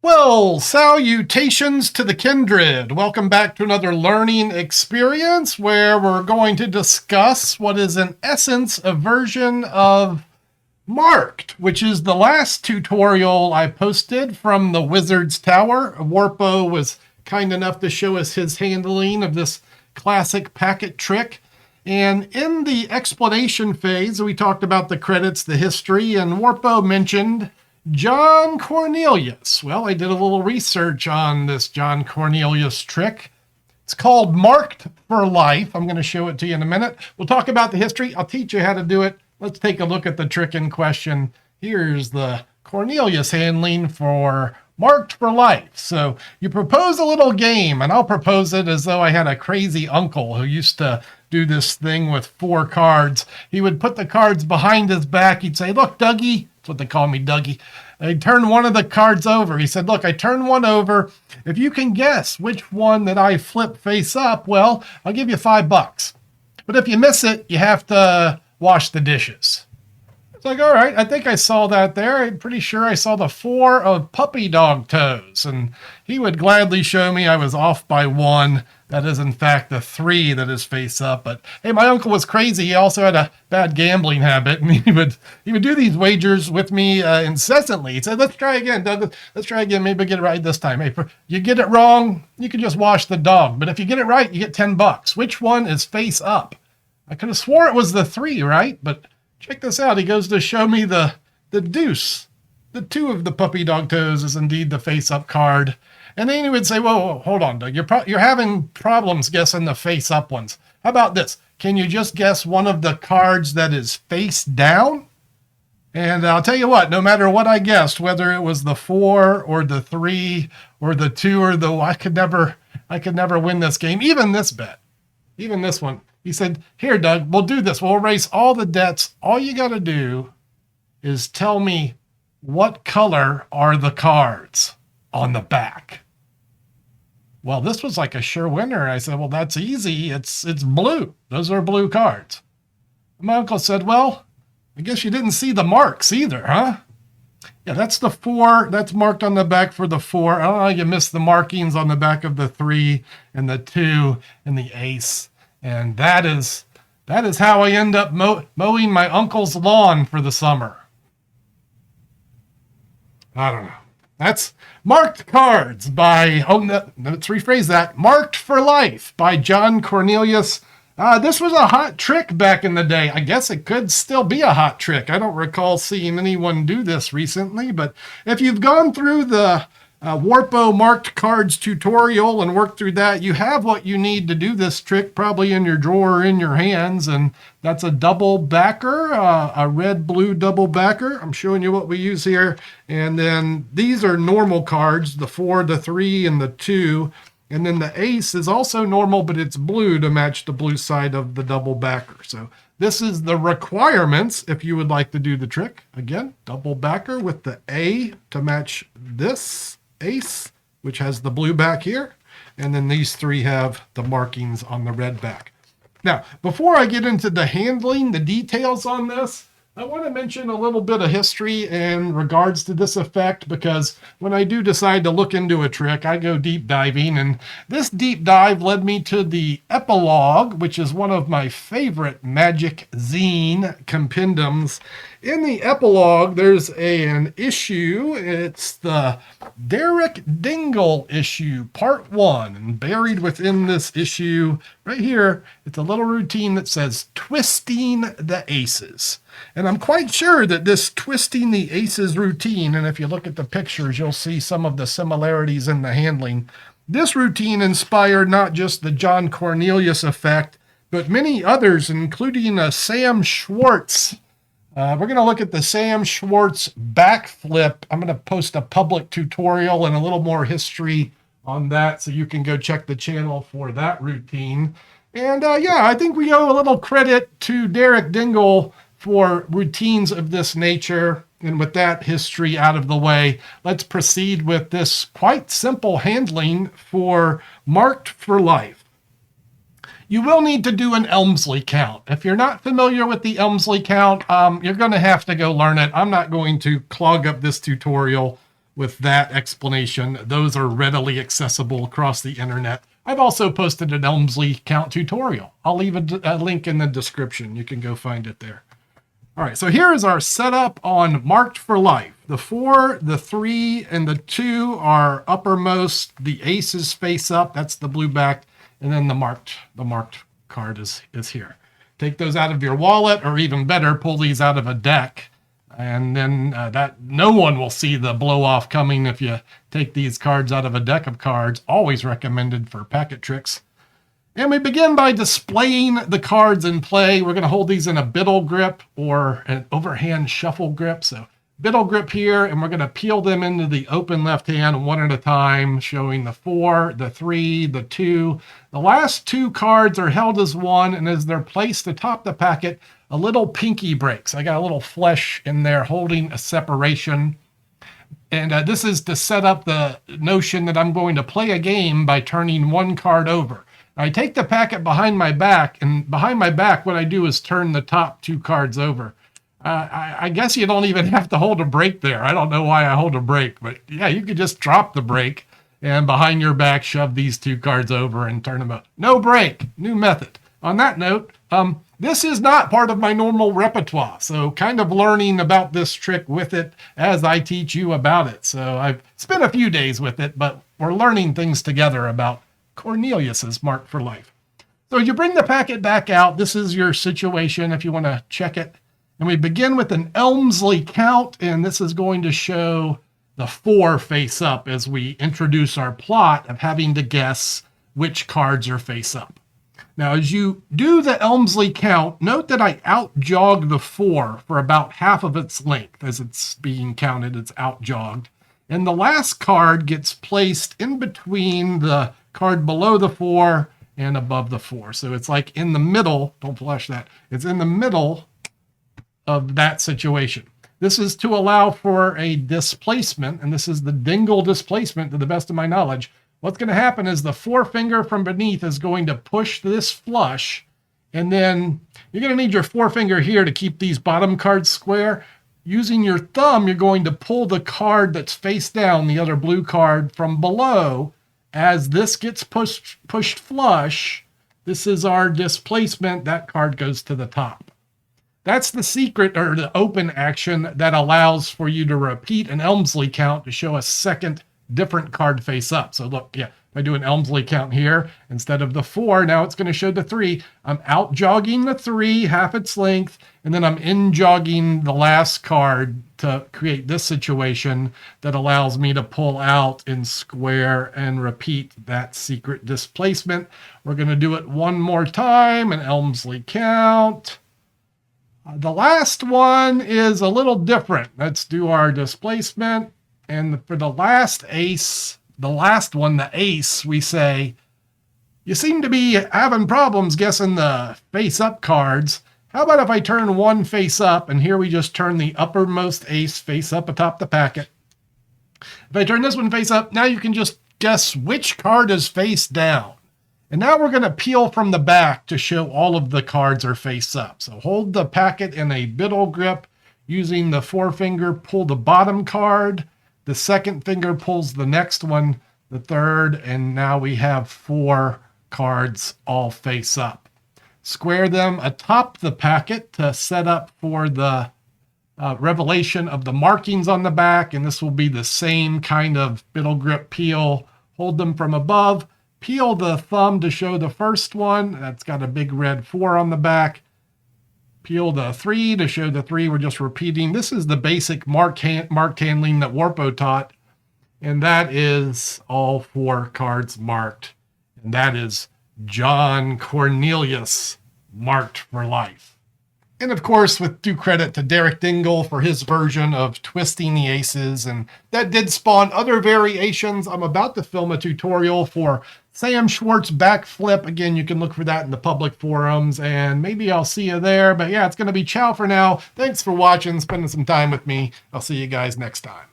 Well, salutations to the kindred. Welcome back to another learning experience where we're going to discuss what is, in essence, a version of Marked, which is the last tutorial I posted from the Wizard's Tower. Warpo was kind enough to show us his handling of this classic packet trick. And in the explanation phase, we talked about the credits, the history, and Warpo mentioned John Cornelius. Well, I did a little research on this John Cornelius trick. It's called Marked for Life. I'm going to show it to you in a minute. We'll talk about the history. I'll teach you how to do it. Let's take a look at the trick in question. Here's the Cornelius handling for Marked for Life. So you propose a little game, and I'll propose it as though I had a crazy uncle who used to do this thing with 4 cards. He would put the cards behind his back. He'd say, "Look, Dougie," that's what they call me, Dougie. I'd turn one of the cards over. He said, "Look, I turn one over. If you can guess which one that I flip face up, well, I'll give you $5. But if you miss it, you have to wash the dishes." It's like, all right, I think I saw that there. I'm pretty sure I saw the 4 of puppy dog toes. And he would gladly show me I was off by 1. That is, in fact, the 3 that is face up. But hey, my uncle was crazy. He also had a bad gambling habit, and he would do these wagers with me incessantly. He'd say, "Let's try again, Doug. Let's try again. Maybe get it right this time. Hey, you get it wrong, you can just wash the dog. But if you get it right, you get $10. Which one is face up?" I could have swore it was the 3, right? But check this out. He goes to show me the deuce. The 2 of the puppy dog toes is indeed the face up card. And then he would say, whoa, hold on, Doug. You're having problems guessing the face up ones. How about this? Can you just guess one of the cards that is face down? And I'll tell you what, no matter what I guessed, whether it was the 4 or the 3 or the 2 or the, I could never win this game. Even this bet, even this one. He said, "Here, Doug, we'll do this. We'll erase all the debts. All you got to do is tell me what color are the cards on the back." Well, this was like a sure winner. I said, "Well, that's easy. It's blue. Those are blue cards." My uncle said, "Well, I guess you didn't see the marks either, huh?" Yeah, that's the 4. That's marked on the back for the 4. I don't know, you missed the markings on the back of the 3 and the 2 and the ace. And that is how I end up mowing my uncle's lawn for the summer. I don't know. That's Marked Cards by, let's rephrase that, Marked for Life by John Cornelius. This was a hot trick back in the day. I guess it could still be a hot trick. I don't recall seeing anyone do this recently, but if you've gone through the Warpo Marked Cards tutorial and worked through that, you have what you need to do this trick probably in your drawer or in your hands. And that's a double backer, a red-blue double backer. I'm showing you what we use here. And then these are normal cards, the 4, the 3, and the 2. And then the ace is also normal, but it's blue to match the blue side of the double backer. So this is the requirements if you would like to do the trick. Again, double backer with the A to match this ace, which has the blue back here. And then these 3 have the markings on the red back. Now, before I get into the handling, the details on this, I want to mention a little bit of history in regards to this effect, because when I do decide to look into a trick, I go deep diving. And this deep dive led me to the Epilogue, which is one of my favorite magic zine compendiums. In the Epilogue, there's an issue. It's the Derek Dingle issue, part 1. And buried within this issue, right here, it's a little routine that says Twisting the Aces. And I'm quite sure that this Twisting the Aces routine, and if you look at the pictures, you'll see some of the similarities in the handling. This routine inspired not just the John Cornelius effect, but many others, including Sam Schwartz. We're going to look at the Sam Schwartz backflip. I'm going to post a public tutorial and a little more history on that, so you can go check the channel for that routine. And yeah, I think we owe a little credit to Derek Dingle for routines of this nature. And with that history out of the way, let's proceed with this quite simple handling for Marked for Life. You will need to do an Elmsley count. If you're not familiar with the Elmsley count, you're going to have to go learn it. I'm not going to clog up this tutorial with that explanation. Those are readily accessible across the internet. I've also posted an Elmsley count tutorial. I'll leave a link in the description. You can go find it there. All right, so here is our setup on Marked for Life. The 4, the 3, and the 2 are uppermost. The ace is face up. That's the blue back. And then the marked card is here. Take those out of your wallet, or even better, pull these out of a deck. And then that no one will see the blow off coming if you take these cards out of a deck of cards. Always recommended for packet tricks. And we begin by displaying the cards in play. We're going to hold these in a biddle grip or an overhand shuffle grip. So biddle grip here, and we're going to peel them into the open left hand one at a time, showing the 4, the 3, the 2. The last 2 cards are held as one, and as they're placed atop the packet, a little pinky breaks. I got a little flesh in there holding a separation. And this is to set up the notion that I'm going to play a game by turning one card over. I take the packet behind my back, and behind my back, what I do is turn the top 2 cards over. I guess you don't even have to hold a break there. I don't know why I hold a break, but yeah, you could just drop the break and behind your back, shove these 2 cards over and turn them up. No break, new method. On that note, this is not part of my normal repertoire, so kind of learning about this trick with it as I teach you about it. So I've spent a few days with it, but we're learning things together about Cornelius's Marked for Life. So you bring the packet back out. This is your situation if you want to check it. And we begin with an Elmsley count, and this is going to show the 4 face up as we introduce our plot of having to guess which cards are face up. Now, as you do the Elmsley count, note that I out-jog the 4 for about half of its length. As it's being counted, it's out-jogged. And the last card gets placed in between the card below the 4 and above the 4. So it's like in the middle. Don't flash that. It's in the middle of that situation. This is to allow for a displacement, and this is the Dingle displacement to the best of my knowledge. What's going to happen is the forefinger from beneath is going to push this flush, and then you're going to need your forefinger here to keep these bottom cards square. Using your thumb, you're going to pull the card that's face down, the other blue card, from below. As this gets pushed flush, this is our displacement. That card goes to the top. That's the secret, or the open action, that allows for you to repeat an Elmsley count to show a second different card face up. So look, yeah, if I do an Elmsley count here, instead of the 4, now it's going to show the 3. I'm out jogging the 3, half its length, and then I'm in jogging the last card to create this situation that allows me to pull out in square and repeat that secret displacement. We're going to do it one more time, an Elmsley count. The last one is a little different. Let's do our displacement. And for the last ace, the last one, the ace, we say, you seem to be having problems guessing the face-up cards. How about if I turn one face up, and here we just turn the uppermost ace face up atop the packet. If I turn this one face up, now you can just guess which card is face down. And now we're going to peel from the back to show all of the cards are face up. So hold the packet in a biddle grip. Using the forefinger, pull the bottom card. The second finger pulls the next one, the third, and now we have 4 cards all face up. Square them atop the packet to set up for the revelation of the markings on the back, and this will be the same kind of biddle grip peel. Hold them from above. Peel the thumb to show the first one. That's got a big red 4 on the back. Peel the 3 to show the 3. We're just repeating. This is the basic marked handling that Warpo taught. And that is all 4 cards marked. And that is John Cornelius, Marked for Life. And of course, with due credit to Derek Dingle for his version of twisting the aces, and that did spawn other variations. I'm about to film a tutorial for Sam Schwartz backflip. Again, you can look for that in the public forums, and maybe I'll see you there. But yeah, it's going to be ciao for now. Thanks for watching, spending some time with me. I'll see you guys next time.